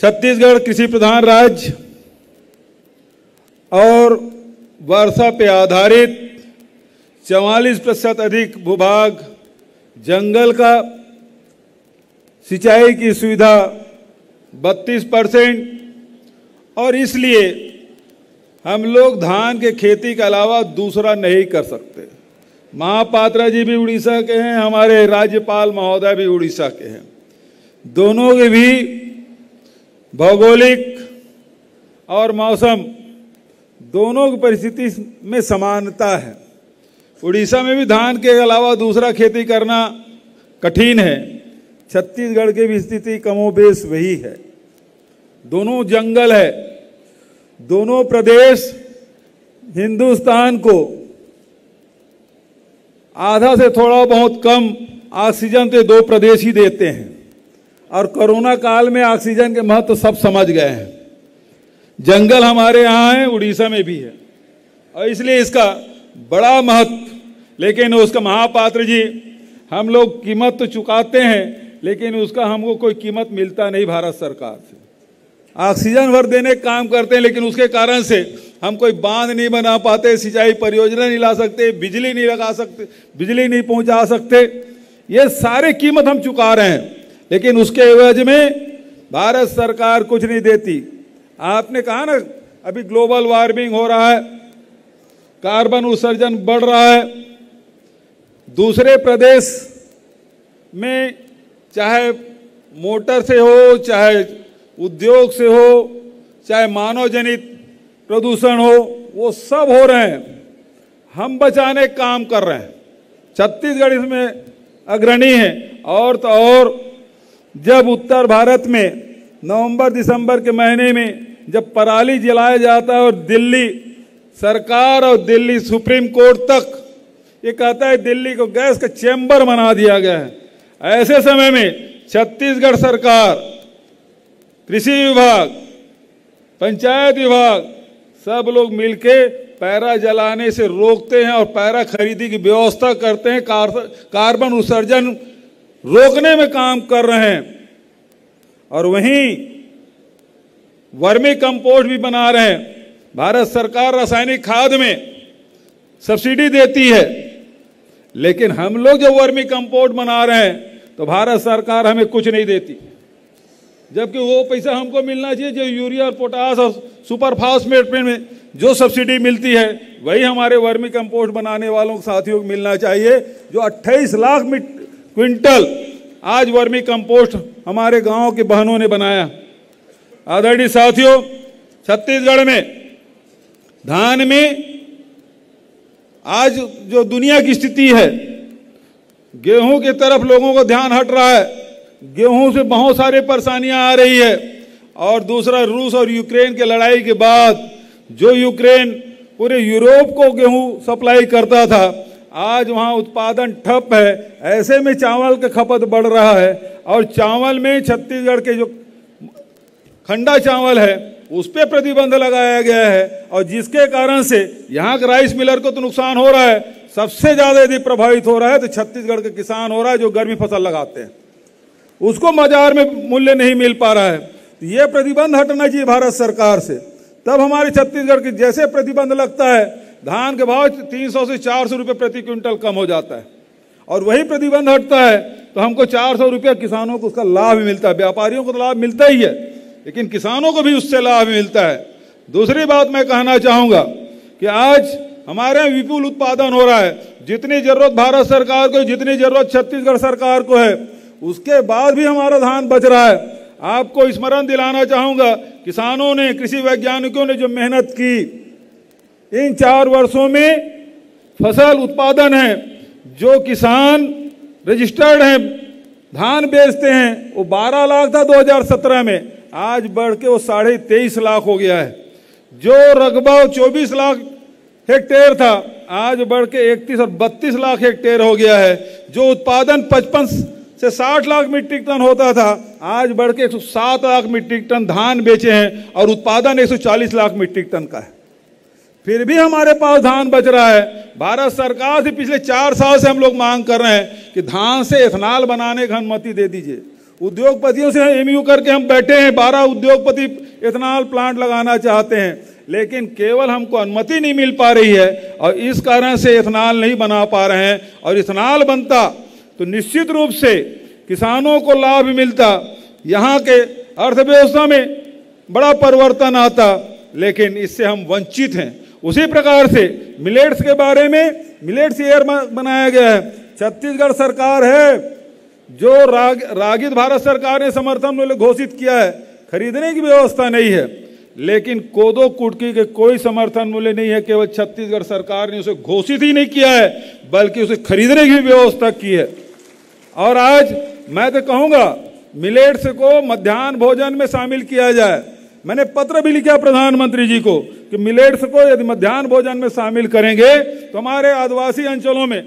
छत्तीसगढ़ कृषि प्रधान राज्य और वर्षा पे आधारित 44% अधिक भूभाग, जंगल का सिंचाई की सुविधा 32%, और इसलिए हम लोग धान के खेती के अलावा दूसरा नहीं कर सकते। महापात्रा जी भी उड़ीसा के हैं, हमारे राज्यपाल महोदय भी उड़ीसा के हैं। दोनों के भी भौगोलिक और मौसम दोनों की परिस्थिति में समानता है। उड़ीसा में भी धान के अलावा दूसरा खेती करना कठिन है। छत्तीसगढ़ की भी स्थिति कमोबेश वही है। दोनों जंगल है, दोनों प्रदेश हिंदुस्तान को आधा से थोड़ा बहुत कम ऑक्सीजन तो दो प्रदेश ही देते हैं, और कोरोना काल में ऑक्सीजन के महत्व सब समझ गए हैं। जंगल हमारे यहाँ है, उड़ीसा में भी है, और इसलिए इसका बड़ा महत्व। लेकिन उसका महापात्र जी, हम लोग कीमत तो चुकाते हैं, लेकिन उसका हमको कोई कीमत मिलता नहीं भारत सरकार से। ऑक्सीजन भर देने का काम करते हैं, लेकिन उसके कारण से हम कोई बांध नहीं बना पाते, सिंचाई परियोजना नहीं ला सकते, बिजली नहीं लगा सकते, बिजली नहीं पहुंचा सकते। ये सारे कीमत हम चुका रहे हैं, लेकिन उसके एवज में भारत सरकार कुछ नहीं देती। आपने कहा ना, अभी ग्लोबल वार्मिंग हो रहा है, कार्बन उत्सर्जन बढ़ रहा है। दूसरे प्रदेश में चाहे मोटर से हो, चाहे उद्योग से हो, चाहे मानव जनित प्रदूषण हो, वो सब हो रहे हैं। हम बचाने का काम कर रहे हैं। छत्तीसगढ़ इसमें अग्रणी है। और तो और जब उत्तर भारत में नवंबर दिसंबर के महीने में जब पराली जलाया जाता है और दिल्ली सरकार और दिल्ली सुप्रीम कोर्ट तक ये कहता है दिल्ली को गैस का चैम्बर बना दिया गया है, ऐसे समय में छत्तीसगढ़ सरकार, कृषि विभाग, पंचायत विभाग सब लोग मिलके पैरा जलाने से रोकते हैं और पैरा खरीदी की व्यवस्था करते हैं। कार्बन उत्सर्जन रोकने में काम कर रहे हैं। और वहीं वर्मी कंपोस्ट भी बना रहे हैं। भारत सरकार रासायनिक खाद में सब्सिडी देती है, लेकिन हम लोग जो वर्मी कंपोस्ट बना रहे हैं तो भारत सरकार हमें कुछ नहीं देती, जबकि वो पैसा हमको मिलना चाहिए जो यूरिया और पोटास और सुपर फास्फेट में जो सब्सिडी मिलती है, वही हमारे वर्मी कंपोस्ट बनाने वालों साथियों को मिलना चाहिए। जो 28 लाख क्विंटल आज वर्मी कंपोस्ट हमारे गांव के बहनों ने बनाया। आदरणीय साथियों, छत्तीसगढ़ में धान में आज जो दुनिया की स्थिति है, गेहूं की तरफ लोगों का ध्यान हट रहा है। गेहूं से बहुत सारी परेशानियां आ रही है। और दूसरा, रूस और यूक्रेन की लड़ाई के बाद जो यूक्रेन पूरे यूरोप को गेहूं सप्लाई करता था, आज वहां उत्पादन ठप है। ऐसे में चावल का खपत बढ़ रहा है, और चावल में छत्तीसगढ़ के जो खंडा चावल है उस पर प्रतिबंध लगाया गया है, और जिसके कारण से यहाँ के राइस मिलर को तो नुकसान हो रहा है। सबसे ज्यादा यदि प्रभावित हो रहा है तो छत्तीसगढ़ के किसान हो रहा है, जो गर्मी फसल लगाते हैं, उसको बाजार में मूल्य नहीं मिल पा रहा है। ये प्रतिबंध हटना चाहिए भारत सरकार से। तब हमारे छत्तीसगढ़ के जैसे प्रतिबंध लगता है, धान के भाव 300 से 400 रुपये प्रति क्विंटल कम हो जाता है, और वही प्रतिबंध हटता है तो हमको 400 रुपया किसानों को उसका लाभ मिलता है। व्यापारियों को तो लाभ मिलता ही है, लेकिन किसानों को भी उससे लाभ मिलता है। दूसरी बात मैं कहना चाहूंगा कि आज हमारे यहाँ विपुल उत्पादन हो रहा है। जितनी जरूरत भारत सरकार को, जितनी जरूरत छत्तीसगढ़ सरकार को है, उसके बाद भी हमारा धान बच रहा है। आपको स्मरण दिलाना चाहूंगा, किसानों ने, कृषि वैज्ञानिकों ने जो मेहनत की, इन 4 वर्षों में फसल उत्पादन है, जो किसान रजिस्टर्ड हैं, धान बेचते हैं, वो 12 लाख था 2017 में, आज बढ़ के वो 23.5 लाख हो गया है। जो रकबा 24 लाख हेक्टेयर था, आज बढ़ के 31 और 32 लाख हेक्टेयर हो गया है। जो उत्पादन 55 से 60 लाख मीट्रिक टन होता था, आज बढ़ के 107 लाख मीट्रिक टन धान बेचे हैं, और उत्पादन 140 लाख मीट्रिक टन का है। फिर भी हमारे पास धान बच रहा है। भारत सरकार से पिछले 4 साल से हम लोग मांग कर रहे हैं कि धान से एथेनॉल बनाने की अनुमति दे दीजिए। उद्योगपतियों से एमयू करके हम बैठे हैं, 12 उद्योगपति इथेनॉल प्लांट लगाना चाहते हैं, लेकिन केवल हमको अनुमति नहीं मिल पा रही है और इस कारण से इथेनॉल नहीं बना पा रहे हैं। और इथेनॉल बनता तो निश्चित रूप से किसानों को लाभ मिलता, यहाँ के अर्थव्यवस्था में बड़ा परिवर्तन आता, लेकिन इससे हम वंचित हैं। उसी प्रकार से मिलेट्स के बारे में मिलेट्स ईयर बनाया गया है। छत्तीसगढ़ सरकार है जो रागित भारत सरकार ने समर्थन मूल्य घोषित किया है, खरीदने की व्यवस्था नहीं है, लेकिन कोदो कुटकी के कोई समर्थन मूल्य नहीं है। केवल छत्तीसगढ़ सरकार ने उसे घोषित ही नहीं किया है, बल्कि उसे खरीदने की व्यवस्था की है। और आज मैं तो कहूँगा मिलेट्स को मध्याह्न भोजन में शामिल किया जाए। मैंने पत्र भी लिखा प्रधानमंत्री जी को कि मिलेट्स को यदि मध्याह्न भोजन में शामिल करेंगे तो हमारे आदिवासी अंचलों में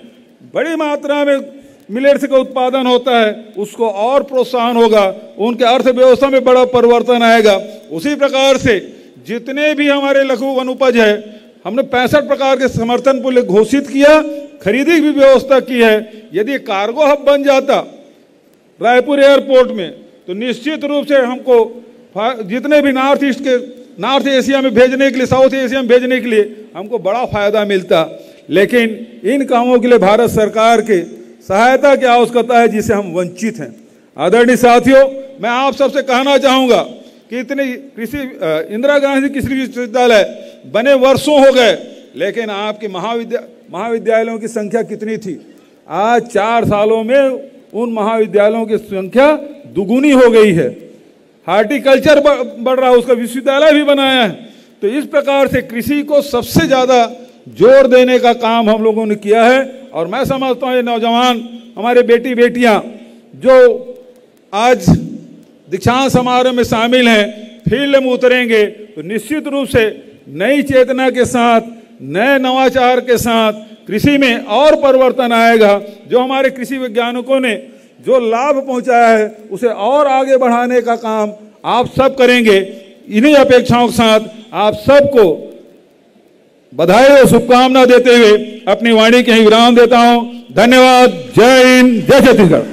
बड़ी मात्रा में मिलेट्स का उत्पादन होता है, उसको और प्रोत्साहन होगा, उनके अर्थव्यवस्था में बड़ा परिवर्तन आएगा। उसी प्रकार से जितने भी हमारे लघु वनोपज है, हमने 65 प्रकार के समर्थन मूल्य घोषित किया, खरीदी की व्यवस्था की है। यदि कार्गो हब बन जाता रायपुर एयरपोर्ट में तो निश्चित रूप से हमको जितने भी नॉर्थ एशिया में भेजने के लिए, साउथ एशिया में भेजने के लिए हमको बड़ा फायदा मिलता। लेकिन इन कामों के लिए भारत सरकार के सहायता की आवश्यकता है, जिसे हम वंचित हैं। आदरणीय साथियों, मैं आप सबसे कहना चाहूँगा कि इतनी इंदिरा गांधी कृषि विश्वविद्यालय बने वर्षों हो गए, लेकिन आपके महाविद्यालयों की संख्या कितनी थी? आज 4 सालों में उन महाविद्यालयों की संख्या दुगुनी हो गई है। हार्टिकल्चर बढ़ रहा है, उसका विश्वविद्यालय भी बनाया है। तो इस प्रकार से कृषि को सबसे ज़्यादा जोर देने का काम हम लोगों ने किया है। और मैं समझता हूँ ये नौजवान हमारे बेटी बेटियाँ जो आज दीक्षांत समारोह में शामिल हैं, फील्ड में उतरेंगे तो निश्चित रूप से नई चेतना के साथ, नए नवाचार के साथ कृषि में और परिवर्तन आएगा। जो हमारे कृषि वैज्ञानिकों ने जो लाभ पहुंचाया है उसे और आगे बढ़ाने का काम आप सब करेंगे। इन्हीं अपेक्षाओं के साथ आप सबको बधाई और शुभकामना देते हुए अपनी वाणी के विराम देता हूं। धन्यवाद। जय हिंद, जय छत्तीसगढ़।